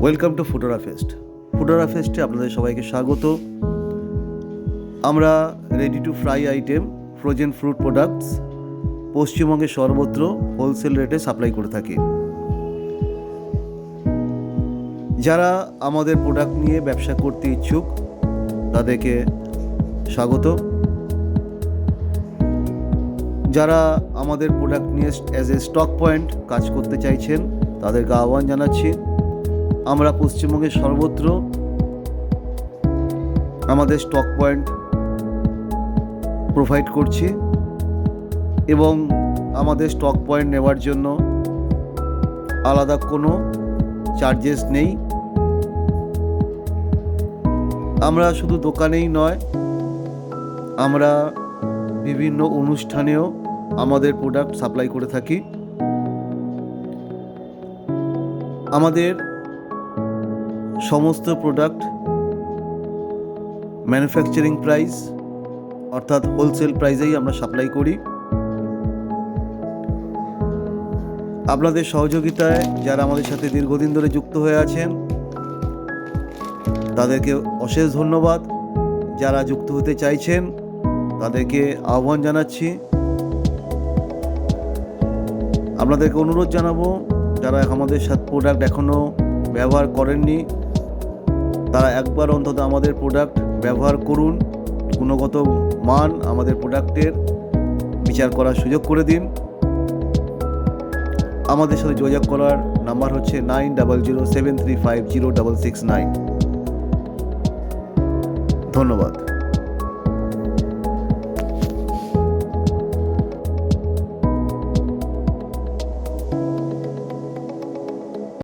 Welcome to Foodora fest. Foodora ফেস্টে আপনাদের সবাইকে স্বাগত। আমরা ready to fry item, frozen fruit products পশ্চিমবঙ্গের সর্বত্র হোলসেল রেটে সাপ্লাই করে থাকি। যারা আমাদের প্রোডাক্ট নিয়ে ব্যবসা করতে ইচ্ছুক তাদেরকে স্বাগত। যারা আমাদের প্রোডাক্ট নিয়ে অ্যাজ এ স্টক পয়েন্ট কাজ করতে চাইছেন তাদেরকে আহ্বান জানাচ্ছি। আমরা পশ্চিমবঙ্গের সর্বত্র আমাদের স্টক পয়েন্ট প্রোভাইড করছি এবং আমাদের স্টক পয়েন্ট নেওয়ার জন্য আলাদা কোনো চার্জেস নেই। আমরা শুধু দোকানেই নয়, আমরা বিভিন্ন অনুষ্ঠানেও আমাদের প্রোডাক্ট সাপ্লাই করে থাকি। আমাদের সমস্ত প্রোডাক্ট ম্যানুফ্যাকচারিং প্রাইস অর্থাৎ হোলসেল প্রাইসেই আমরা সাপ্লাই করি। আপনাদের সহযোগিতায় যারা আমাদের সাথে দীর্ঘদিন ধরে যুক্ত হয়ে আছেন তাদেরকে অশেষ ধন্যবাদ। যারা যুক্ত হতে চাইছেন তাদেরকে আহ্বান জানাচ্ছি। আপনাদেরকে অনুরোধ জানাবো, যারা আমাদের সাথে প্রোডাক্ট এখনও ব্যবহার করেননি তারা একবার অন্তত আমাদের প্রোডাক্ট ব্যবহার করুন। গুণগত মান আমাদের প্রোডাক্টের বিচার করার সুযোগ করে দিন। আমাদের সাথে যোগাযোগ করার নাম্বার হচ্ছে 9007350669। ধন্যবাদ।